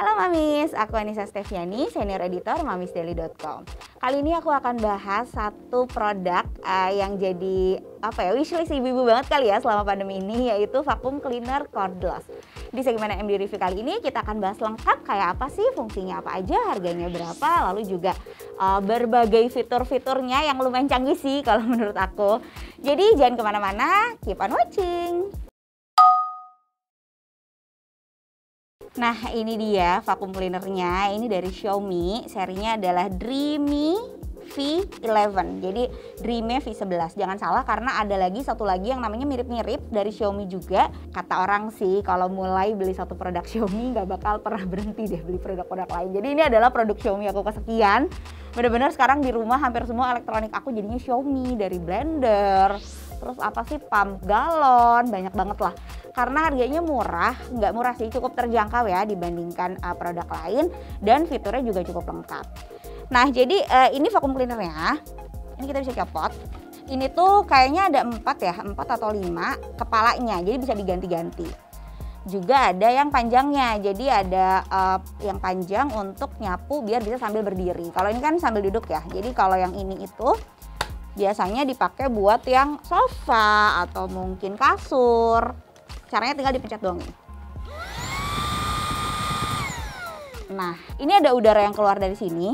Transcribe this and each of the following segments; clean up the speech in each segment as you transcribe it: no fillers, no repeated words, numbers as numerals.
Halo Mamis, aku Anissa Steviani, senior editor mamisdaily.com. Kali ini aku akan bahas satu produk yang jadi wishlist ibu-ibu banget kali ya selama pandemi ini, yaitu vacuum cleaner cordless. Di segmen MD Review kali ini kita akan bahas lengkap kayak apa sih, fungsinya apa aja, harganya berapa, lalu juga berbagai fitur-fiturnya yang lumayan canggih sih kalau menurut aku. Jadi jangan kemana-mana, keep on watching. Nah, ini dia vacuum cleanernya. Ini dari Xiaomi, serinya adalah Dreamy V11. Jadi Dreamy V11. Jangan salah karena ada satu lagi yang namanya mirip-mirip dari Xiaomi juga. Kata orang sih kalau mulai beli satu produk Xiaomi nggak bakal pernah berhenti deh beli produk-produk lain. Jadi ini adalah produk Xiaomi aku kesekian. Bener-bener sekarang di rumah hampir semua elektronik aku jadinya Xiaomi, dari blender, terus pump galon, banyak banget lah. Karena harganya murah, nggak murah sih, cukup terjangkau ya dibandingkan produk lain, dan fiturnya juga cukup lengkap. Nah, jadi ini vacuum cleanernya, ini kita bisa copot. Ini tuh kayaknya ada 4 atau 5 kepalanya, jadi bisa diganti-ganti. Juga ada yang panjangnya, jadi ada yang panjang untuk nyapu biar bisa sambil berdiri. Kalau ini kan sambil duduk ya, jadi kalau yang ini itu biasanya dipakai buat yang sofa atau mungkin kasur. Caranya tinggal dipencet doang nih. Nah, ini ada udara yang keluar dari sini.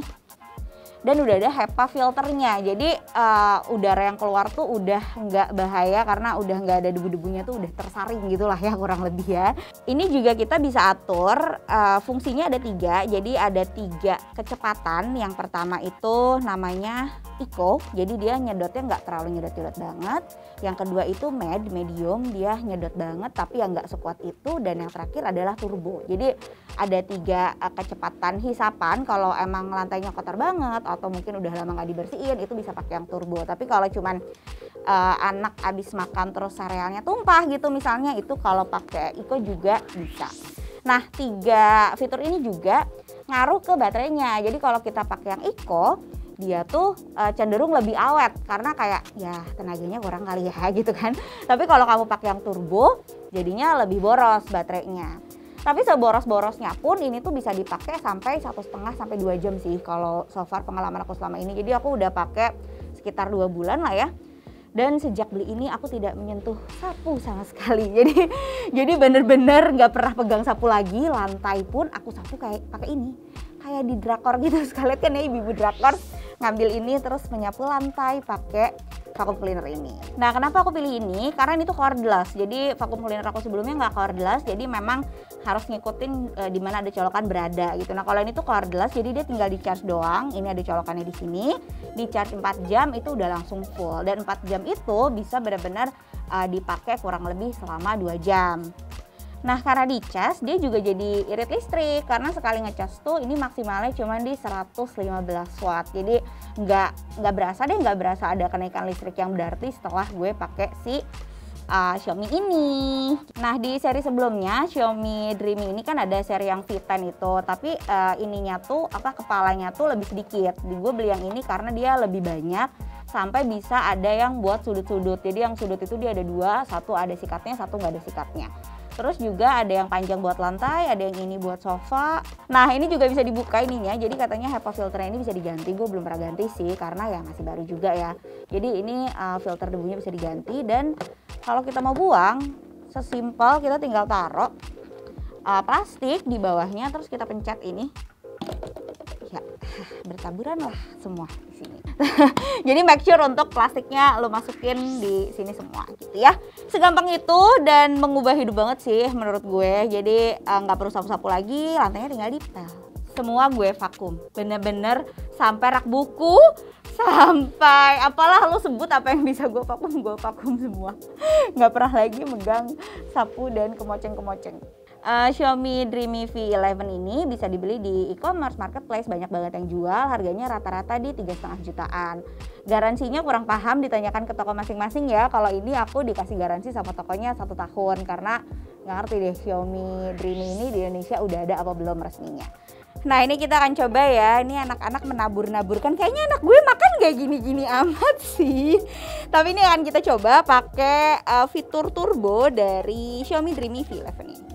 Dan udah ada HEPA filternya. Jadi udara yang keluar tuh udah nggak bahaya karena udah nggak ada debu-debunya, tuh udah tersaring gitulah ya kurang lebih ya. Ini juga kita bisa atur, fungsinya ada 3. Jadi ada 3 kecepatan. Yang pertama itu namanya Eco, jadi dia nyedotnya nggak terlalu nyedot-nyedot banget. Yang kedua itu medium, dia nyedot banget tapi yang nggak sekuat itu. Dan yang terakhir adalah turbo. Jadi ada 3 kecepatan hisapan. Kalau emang lantainya kotor banget atau mungkin udah lama nggak dibersihin, itu bisa pakai yang turbo. Tapi kalau cuman anak abis makan terus serealnya tumpah gitu misalnya, itu kalau pakai Eco juga bisa. Nah, 3 fitur ini juga ngaruh ke baterainya. Jadi kalau kita pakai yang Eco, dia tuh cenderung lebih awet karena kayak ya tenaganya kurang kali ya gitu kan. Tapi kalau kamu pakai yang turbo, jadinya lebih boros baterainya. Tapi seboros-borosnya pun ini tuh bisa dipakai sampai 1,5 sampai 2 jam sih kalau so far pengalaman aku selama ini. Jadi aku udah pakai sekitar 2 bulan lah ya. Dan sejak beli ini aku tidak menyentuh sapu sama sekali. Jadi bener-bener nggak pernah pegang sapu lagi. Lantai pun aku sapu kayak pakai ini. Kayak di drakor gitu, sekalian kan ya ibu-ibu drakor ngambil ini terus menyapu lantai pakai vacuum cleaner ini. Nah, kenapa aku pilih ini? Karena ini tuh cordless. Jadi vacuum cleaner aku sebelumnya nggak cordless, jadi memang harus ngikutin di mana ada colokan berada gitu. Nah, kalau ini tuh cordless, jadi dia tinggal di charge doang. Ini ada colokannya di sini. Di charge 4 jam itu udah langsung full. Dan 4 jam itu bisa benar-benar dipakai kurang lebih selama 2 jam. Nah, karena di cas dia juga jadi irit listrik karena sekali ngecas tuh ini maksimalnya cuma di 115 watt. Jadi nggak berasa ada kenaikan listrik yang berarti setelah gue pakai si Xiaomi ini. Nah, di seri sebelumnya Xiaomi Dreamy ini kan ada seri yang V10 itu, tapi ininya tuh kepalanya tuh lebih sedikit. Gue beli yang ini karena dia lebih banyak, sampai bisa ada yang buat sudut-sudut. Jadi yang sudut itu dia ada 2, satu ada sikatnya, satu nggak ada sikatnya. Terus juga ada yang panjang buat lantai, ada yang ini buat sofa. Nah, ini juga bisa dibuka ininya. Jadi katanya HEPA filternya ini bisa diganti. Gue belum pernah ganti sih karena ya masih baru juga ya. Jadi ini filter debunya bisa diganti. Dan kalau kita mau buang, sesimpel kita tinggal taruh plastik di bawahnya, terus kita pencet ini. Ya, bertaburan lah semua di sini. Jadi make sure untuk plastiknya lo masukin di sini semua gitu ya. Segampang itu dan mengubah hidup banget sih menurut gue. Jadi nggak perlu sapu-sapu lagi, lantainya tinggal dipel. Semua gue vakum, bener-bener sampai rak buku, sampai apalah lo sebut apa yang bisa gue vakum semua. Nggak pernah lagi megang sapu dan kemoceng-kemoceng. Xiaomi Dreamy V11 ini bisa dibeli di e-commerce marketplace, banyak banget yang jual, harganya rata-rata di 3,5 jutaan. Garansinya kurang paham, ditanyakan ke toko masing-masing ya. Kalau ini aku dikasih garansi sama tokonya 1 tahun karena nggak ngerti deh Xiaomi Dreamy ini di Indonesia udah ada apa belum resminya. Nah, ini kita akan coba ya. Ini anak-anak menabur-naburkan. Kayaknya anak gue makan gak gini-gini amat sih. Tapi ini akan kita coba pakai fitur turbo dari Xiaomi Dreamy V11 ini.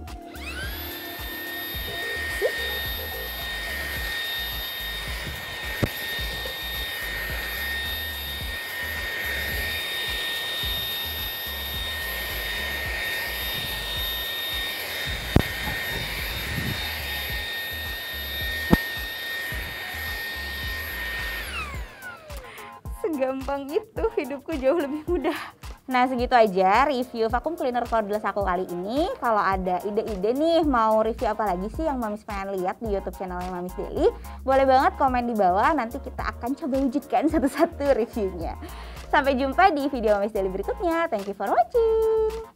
segampang itu, hidupku jauh lebih mudah. Nah segitu aja review vacuum cleaner cordless aku kali ini. Kalau ada ide-ide nih mau review apa lagi sih yang Mamis pengen lihat di YouTube channelnya Mamis Daily, boleh banget komen di bawah, nanti kita akan coba wujudkan satu-satu reviewnya. Sampai jumpa di video Mamis Daily berikutnya. Thank you for watching.